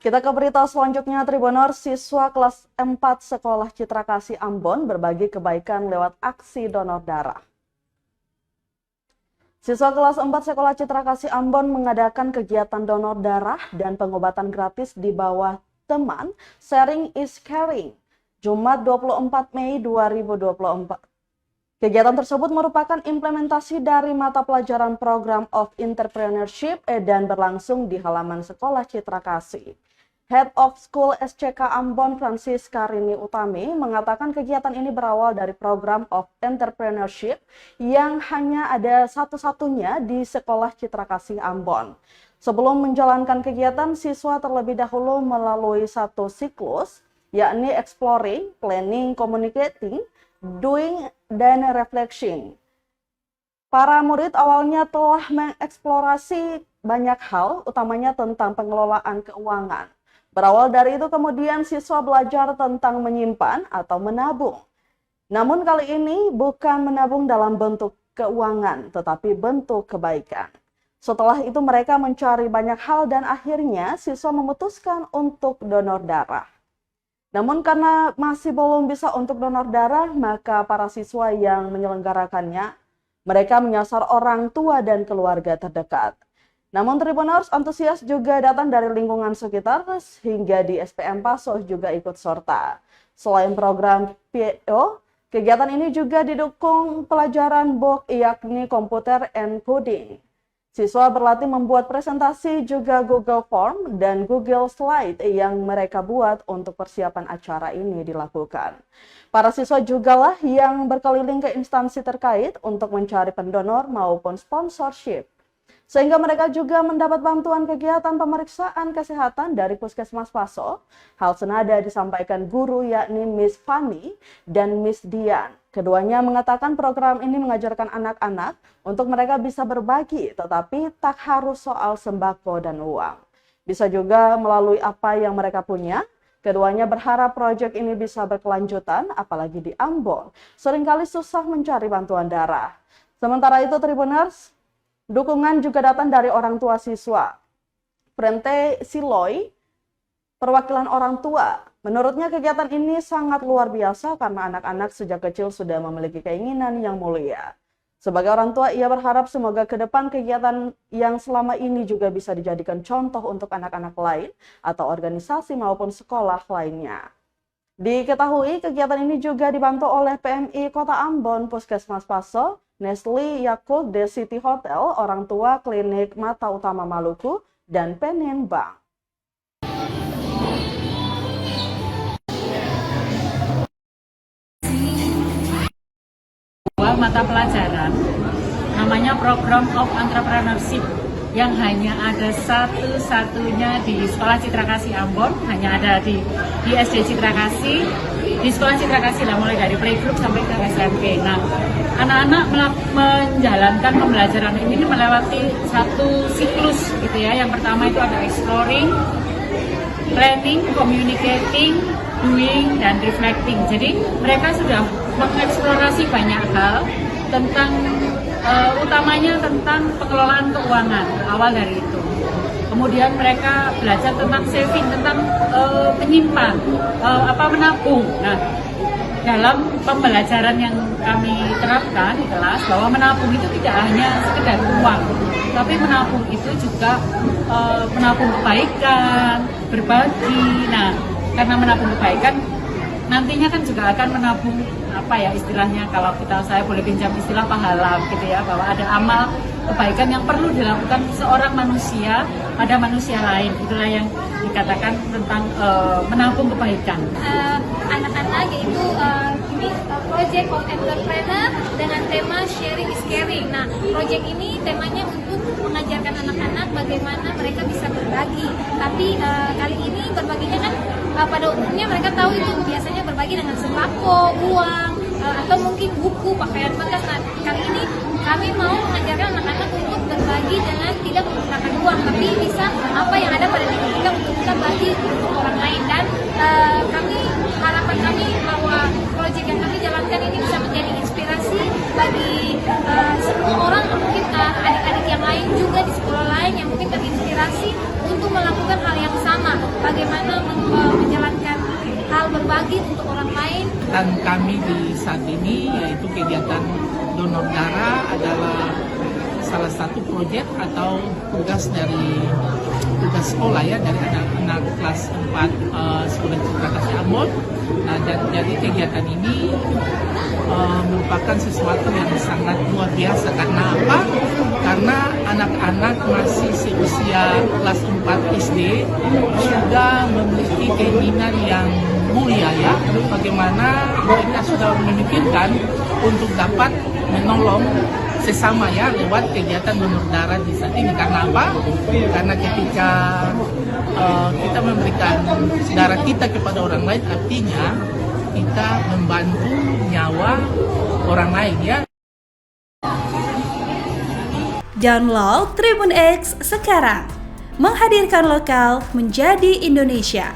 Kita ke berita selanjutnya, Tribuners. Siswa kelas 4 Sekolah Citra Kasih Ambon berbagi kebaikan lewat aksi donor darah. Siswa kelas 4 Sekolah Citra Kasih Ambon mengadakan kegiatan donor darah dan pengobatan gratis di bawah teman Sharing is Caring, Jumat 24 Mei 2024. Kegiatan tersebut merupakan implementasi dari mata pelajaran Program of Entrepreneurship dan berlangsung di halaman Sekolah Citra Kasih. Head of School SCK Ambon Francis Karini Utami mengatakan kegiatan ini berawal dari Program of Entrepreneurship yang hanya ada satu-satunya di Sekolah Citra Kasih Ambon. Sebelum menjalankan kegiatan, siswa terlebih dahulu melalui satu siklus, yakni Exploring, Planning, Communicating, Doing, dan Reflection. Para murid awalnya telah mengeksplorasi banyak hal, utamanya tentang pengelolaan keuangan. Berawal dari itu kemudian siswa belajar tentang menyimpan atau menabung. Namun kali ini bukan menabung dalam bentuk keuangan, tetapi bentuk kebaikan. Setelah itu mereka mencari banyak hal dan akhirnya siswa memutuskan untuk donor darah. Namun karena masih belum bisa untuk donor darah, maka para siswa yang menyelenggarakannya, mereka menyasar orang tua dan keluarga terdekat. Namun Tribuners antusias juga datang dari lingkungan sekitar hingga di SPM Paso juga ikut serta. Selain program PO, kegiatan ini juga didukung pelajaran BOK yakni Computer and Coding. Siswa berlatih membuat presentasi juga Google Form dan Google Slide yang mereka buat untuk persiapan acara ini dilakukan. Para siswa jugalah yang berkeliling ke instansi terkait untuk mencari pendonor maupun sponsorship. Sehingga mereka juga mendapat bantuan kegiatan pemeriksaan kesehatan dari Puskesmas Paso. Hal senada disampaikan guru yakni Miss Fanny dan Miss Dian. Keduanya mengatakan program ini mengajarkan anak-anak untuk mereka bisa berbagi, tetapi tak harus soal sembako dan uang. Bisa juga melalui apa yang mereka punya. Keduanya berharap proyek ini bisa berkelanjutan, apalagi di Ambon. Seringkali susah mencari bantuan darah. Sementara itu Tribuners, dukungan juga datang dari orang tua siswa. Frente Siloy, perwakilan orang tua, menurutnya kegiatan ini sangat luar biasa karena anak-anak sejak kecil sudah memiliki keinginan yang mulia. Sebagai orang tua, ia berharap semoga ke depan kegiatan yang selama ini juga bisa dijadikan contoh untuk anak-anak lain atau organisasi maupun sekolah lainnya. Diketahui kegiatan ini juga dibantu oleh PMI Kota Ambon, Puskesmas Paso, Nestle Yakult The City Hotel, Orang Tua Klinik Mata Utama Maluku, dan Penin Bank. Mata pelajaran namanya Program of Entrepreneurship yang hanya ada satu-satunya di Sekolah Citra Kasih Ambon, hanya ada di SD Citra Kasih, di Sekolah Citra Kasih lah, mulai dari playgroup sampai ke SMP. Nah, anak-anak menjalankan pembelajaran ini melewati satu siklus gitu ya. Yang pertama itu ada exploring, planning, communicating, doing, dan reflecting. Jadi mereka sudah mengeksplorasi banyak hal tentang utamanya tentang pengelolaan keuangan awal dari itu. Kemudian mereka belajar tentang saving, tentang menyimpan, menabung. Nah, dalam pembelajaran yang kami terapkan di kelas bahwa menabung itu tidak hanya sekedar uang, tapi menabung itu juga menabung kebaikan, berbagi. Nah, karena menabung kebaikan nantinya kan juga akan menabung istilahnya, kalau saya boleh pinjam istilah pahala gitu ya, bahwa ada amal kebaikan yang perlu dilakukan seorang manusia pada manusia lain. Itulah yang dikatakan tentang menabung kebaikan. Anak-anak yaitu ini Project of Entrepreneur dengan tema Sharing is Caring. Nah, project ini temanya untuk mengajarkan anak-anak bagaimana mereka bisa berbagi. Tapi kali ini berbaginya kan pada umumnya mereka tahu itu biasanya berbagi dengan sembako, uang, atau mungkin buku, pakaian bekas. Nah, kali ini kami mau mengajarkan anak-anak untuk berbagi dengan tidak menggunakan uang, tapi bisa apa yang ada pada diri kita untuk kita bagi untuk orang lain. Dan harapan kami bahwa proyek yang kami jalankan ini bisa menjadi inspirasi bagi semua orang, mungkin adik-adik yang lain juga di sekolah lain yang mungkin terinspirasi untuk melakukan hal yang sama. bagaimana menjalankan hal berbagi untuk orang lain. Dan kami di saat ini yaitu kegiatan donor darah adalah salah satu proyek atau tugas sekolah ya, dari anak-anak kelas 4 Sekolah Citra Kasih Ambon. Nah, jadi kegiatan ini merupakan sesuatu yang sangat luar biasa. Karena apa? Karena anak-anak masih seusia kelas 4 SD sudah memiliki keinginan yang mulia ya, bagaimana mereka sudah memikirkan untuk dapat menolong sesama ya lewat kegiatan donor darah di saat ini. Karena apa? Karena ketika kita memberikan darah kita kepada orang lain, artinya kita membantu nyawa orang lain ya. Download Tribun X sekarang, menghadirkan lokal menjadi Indonesia.